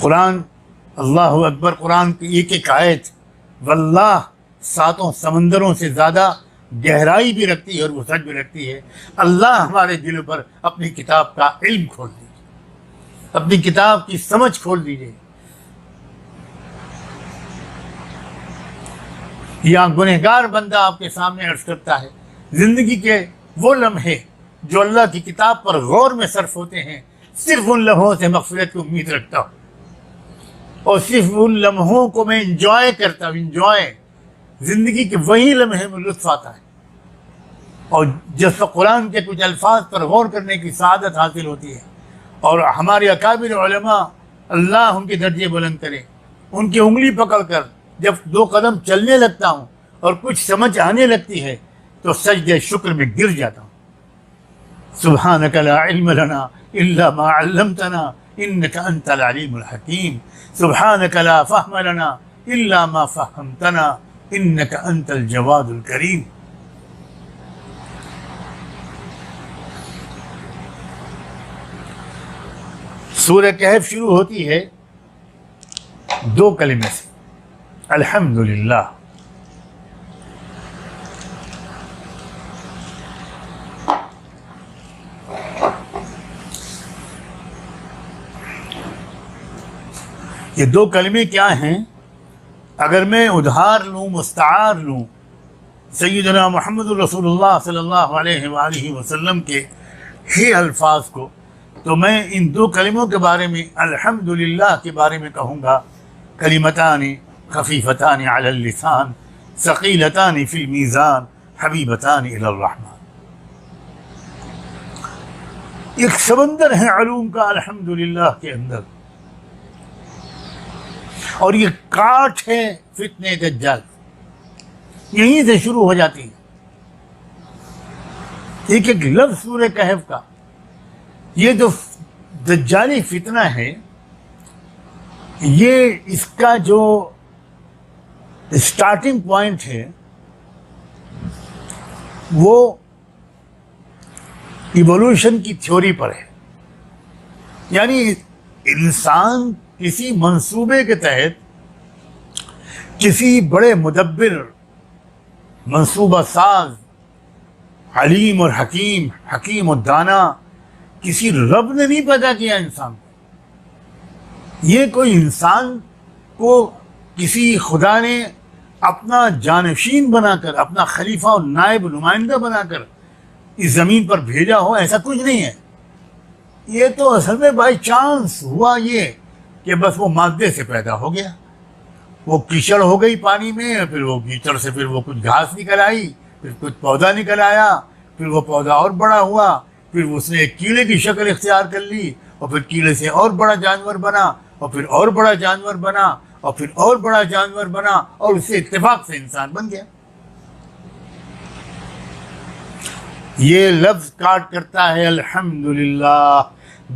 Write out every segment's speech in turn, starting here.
قرآن، اللہ اکبر، قرآن کی ایک ایک آیت واللہ 7 سمندروں سے زیادہ گہرائی بھی رکھتی ہے اور وسعت بھی رکھتی ہے۔ اللہ ہمارے دلوں پر اپنی کتاب کا علم کھول دیجیے، اپنی کتاب کی سمجھ کھول دیجیے۔ یہاں گنہگار بندہ آپ کے سامنے عرض کرتا ہے، زندگی کے وہ لمحے جو اللہ کی کتاب پر غور میں صرف ہوتے ہیں، صرف ان لمحوں سے مغفرت کی امید رکھتا ہوں، اور صرف ان لمحوں کو میں انجوائے کرتا ہوں۔ زندگی کے وہی لمحے میں لطف آتا ہے، اور جس وقت قرآن کے کچھ الفاظ پر غور کرنے کی سعادت حاصل ہوتی ہے، اور ہمارے اکابر علماء اللہ ان کے درجے بلند کرے، ان کی انگلی پکڑ کر جب 2 قدم چلنے لگتا ہوں اور کچھ سمجھ آنے لگتی ہے تو سجدے شکر میں گر جاتا ہوں۔ سبحانک لا علم لنا الا ما علمتنا انک انت العلیم الحکیم، سبحانک لا فہم لنا الا ما فہمتنا انک انت الجواد الکریم۔ سورہ کہف شروع ہوتی ہے 2 کلمے سے، الحمدللہ۔ یہ 2 کلمے کیا ہیں؟ اگر میں ادھار لوں، مستعار لوں سیدنا محمد رسول اللہ صلی اللہ علیہ وآلہ وسلم کے ہی الفاظ کو، تو میں ان 2 کلموں کے بارے میں، الحمدللہ کے بارے میں کہوں گا، کلمتان خفیفتان علی اللسان ثقیلتان فی المیزان حبیبتان الی الرحمن۔ ایک سمندر ہے علوم کا الحمدللہ کے اندر، اور یہ کاٹ ہے فتنہ دجال، یہیں سے شروع ہو جاتی ہے۔ ایک ایک لفظ سورہ کہف کا، یہ جو دجالی فتنہ ہے، یہ اس کا جو اسٹارٹنگ پوائنٹ ہے وہ ایوولوشن کی تھیوری پر ہے، یعنی انسان کسی منصوبے کے تحت، کسی بڑے مدبر، منصوبہ ساز، علیم اور حکیم اور دانا، کسی رب نے نہیں پیدا کیا انسان کو۔ یہ کوئی انسان کو کسی خدا نے اپنا جانشین بنا کر، اپنا خلیفہ اور نائب نمائندہ بنا کر اس زمین پر بھیجا ہو، ایسا کچھ نہیں ہے۔ یہ تو اصل میں بائی چانس ہوا یہ کہ بس وہ مادے سے پیدا ہو گیا، وہ کیچڑ ہو گئی پانی میں، پھر وہ کیچڑ سے پھر وہ کچھ گھاس نکل آئی، پھر کچھ پودا نکل آیا، پھر وہ پودا اور بڑا ہوا، پھر اس نے ایک کیڑے کی شکل اختیار کر لی، اور پھر کیڑے سے اور بڑا جانور بنا، اور پھر اور بڑا جانور بنا، اور پھر اور بڑا جانور بنا، اور اس سے اتفاق سے انسان بن گیا۔ یہ لفظ کاٹ کرتا ہے الحمدللہ۔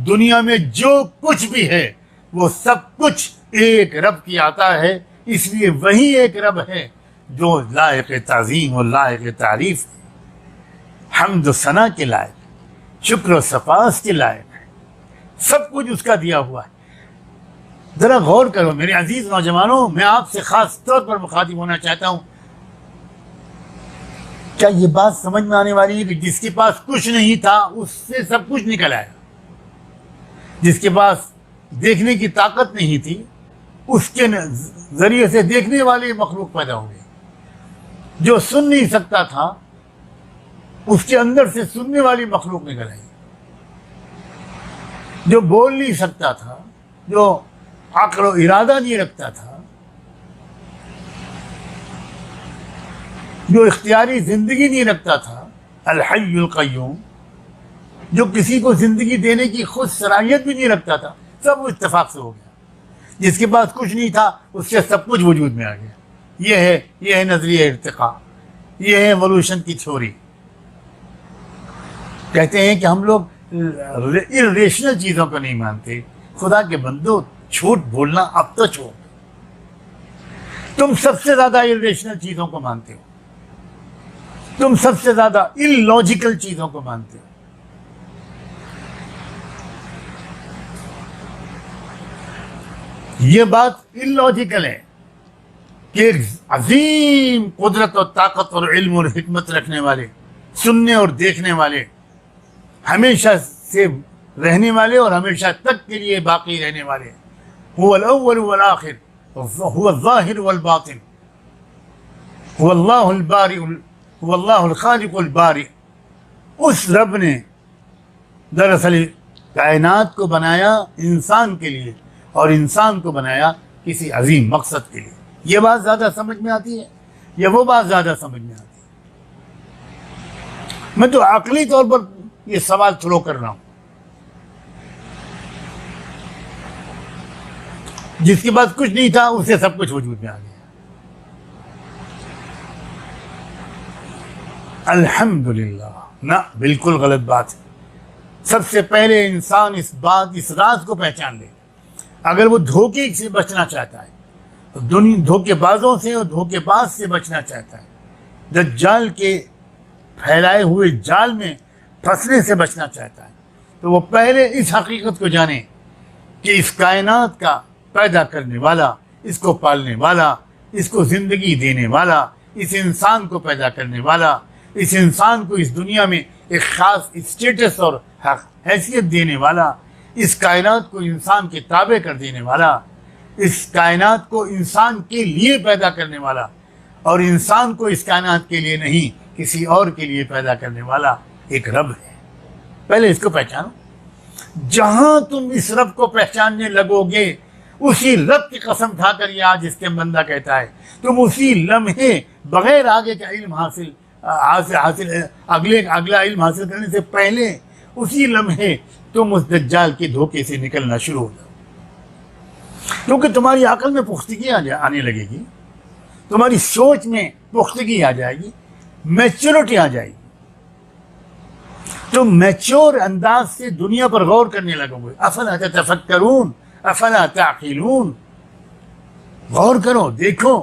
دنیا میں جو کچھ بھی ہے وہ سب کچھ ایک رب کی عطا ہے، اس لیے وہی ایک رب ہے جو لائق تعظیم اور لائق تعریف ہے، حمد و ثنا کے لائق، شکر و سپاس کے لائق ہے، سب کچھ اس کا دیا ہوا ہے۔ ذرا غور کرو میرے عزیز نوجوانوں، میں آپ سے خاص طور پر مخاطب ہونا چاہتا ہوں۔ کیا یہ بات سمجھ میں آنے والی ہے کہ جس کے پاس کچھ نہیں تھا اس سے سب کچھ نکل آیا؟ جس کے پاس دیکھنے کی طاقت نہیں تھی اس کے ذریعے سے دیکھنے والے مخلوق پیدا ہو گئے، جو سن نہیں سکتا تھا اس کے اندر سے سننے والی مخلوق نکل آئی، جو بول نہیں سکتا تھا، جو عقل و ارادہ نہیں رکھتا تھا، جو اختیاری زندگی نہیں رکھتا تھا، الحی القیوم، جو کسی کو زندگی دینے کی خود صلاحیت بھی نہیں رکھتا تھا، سب وہ اتفاق سے ہو گیا۔ جس کے پاس کچھ نہیں تھا اس سے سب کچھ وجود میں آ گیا۔ یہ ہے نظریہ ارتقاء، یہ ہے ایوولوشن کی تھیوری۔ کہتے ہیں کہ ہم لوگ irrational چیزوں کو نہیں مانتے۔ خدا کے بندو، جھوٹ بولنا اب تو چھوڑ، تم سب سے زیادہ irrational چیزوں کو مانتے ہو، تم سب سے زیادہ illogical چیزوں کو مانتے ہو۔ یہ بات illogical ہے کہ ایک عظیم قدرت اور طاقت اور علم اور حکمت رکھنے والے، سننے اور دیکھنے والے، ہمیشہ سے رہنے والے اور ہمیشہ تک کے لیے باقی رہنے والے، هو الاول والآخر، هو الظاہر والباطن، هو اللہ البارئ، هو اللہ الخالق البارئ، اس رب نے دراصل کائنات کو بنایا انسان کے لیے، اور انسان کو بنایا کسی عظیم مقصد کے لیے۔ یہ بات زیادہ سمجھ میں آتی ہے یا وہ بات زیادہ سمجھ میں آتی ہے؟ میں تو عقلی طور پر یہ سوال تھرو کر رہا ہوں۔ جس کے بعد کچھ نہیں تھا اسے سب کچھ وجود میں آ گیا۔ الحمدللہ، نہ بالکل غلط بات ہے۔ سب سے پہلے انسان اس راز کو پہچان لے، اگر وہ دھوکے سے بچنا چاہتا ہے، دھوکے بازوں سے اور دھوکے باز سے بچنا چاہتا ہے، دجال کے پھیلائے ہوئے جال میں پھنسنے سے بچنا چاہتا ہے، تو وہ پہلے اس حقیقت کو جانے کہ اس کائنات کا پیدا کرنے والا، اس کو پالنے والا، اس کو زندگی دینے والا، اس انسان کو پیدا کرنے والا، اس انسان کو اس دنیا میں ایک خاص اسٹیٹس اور حیثیت دینے والا، اس کائنات کو انسان کے تابع کر دینے والا، اس کائنات کو انسان کے لیے پیدا کرنے والا، اور انسان کو اس کائنات کے لیے نہیں کسی اور کے لیے پیدا کرنے والا ایک رب ہے۔ پہلے اس کو پہچانو۔ جہاں تم اس رب کو پہچاننے لگو گے، اسی رب کی قسم کھا کر یہ آج اس کے بندہ کہتا ہے، تم اسی لمحے بغیر آگے کا علم حاصل اگلا علم حاصل کرنے سے پہلے اسی لمحے تم اس دجال کے دھوکے سے نکلنا شروع ہو جاؤ، کیونکہ تمہاری عقل میں پختگی آنے لگے گی، تمہاری سوچ میں پختگی آ جائے گی، میچورٹی آ جائے گی، تم میچور انداز سے دنیا پر غور کرنے لگو گے۔ افلا تتفکرون افلا تعقلون، غور کرو، دیکھو،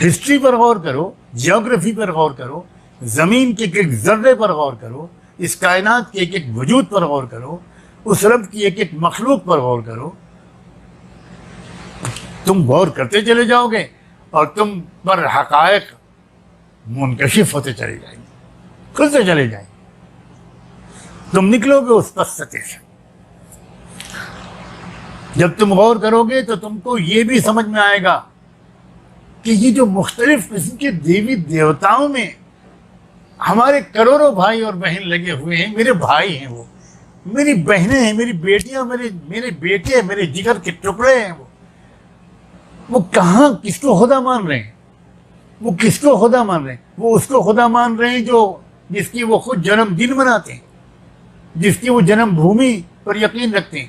ہسٹری پر غور کرو، جیوگرافی پر غور کرو، زمین کے ایک ذرے پر غور کرو، اس کائنات کے ایک وجود پر غور کرو، اس رب کی ایک مخلوق پر غور کرو۔ تم غور کرتے چلے جاؤ گے اور تم پر حقائق منکشف ہوتے چلے جائیں گے، کھلتے چلے جائیں گے، تم نکلو گے اس پستے سے۔ جب تم غور کرو گے تو تم کو یہ بھی سمجھ میں آئے گا کہ یہ جو مختلف قسم کے دیوی دیوتاؤں میں ہمارے کروڑوں بھائی اور بہن لگے ہوئے ہیں، میرے بھائی ہیں، وہ میری بہنیں ہیں، میری بیٹیاں، میرے بیٹے، میرے جگر کے ٹکڑے ہیں، وہ کہاں کس کو خدا مان رہے ہیں؟ وہ کس کو خدا مان رہے ہیں؟ وہ اس کو خدا مان رہے ہیں جس کی وہ خود جنم دن مناتے ہیں، جس کی وہ جنم بھومی پر یقین رکھتے ہیں۔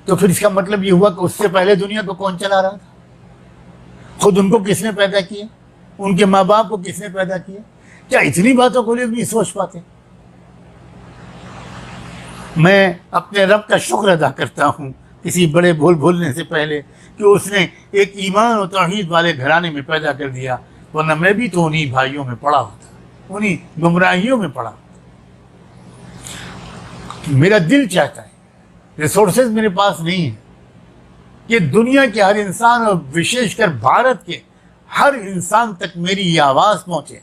تو پھر اس کا مطلب یہ ہوا کہ اس سے پہلے دنیا کو کون چلا رہا تھا؟ خود ان کو کس نے پیدا کیا؟ ان کے ماں باپ کو کس نے پیدا کیا؟ کیا اتنی باتوں کو لوگ نہیں سوچ پاتے؟ میں اپنے رب کا شکر ادا کرتا ہوں کسی بڑے بھولنے سے پہلے کہ اس نے ایک ایمان اور توحید والے گھرانے میں پیدا کر دیا، ورنہ میں بھی تو انہی بھائیوں میں پڑا ہوتا، انہی گمراہیوں میں پڑا ہوتا۔ میرا دل چاہتا ہے، ریسورسز میرے پاس نہیں ہیں کہ دنیا کے ہر انسان اور وشیش کر بھارت کے ہر انسان تک میری یہ آواز پہنچے،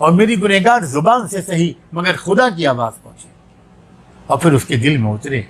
اور میری گنہگار زبان سے صحیح مگر خدا کی آواز پہنچے، اور پھر اس کے دل میں اترے۔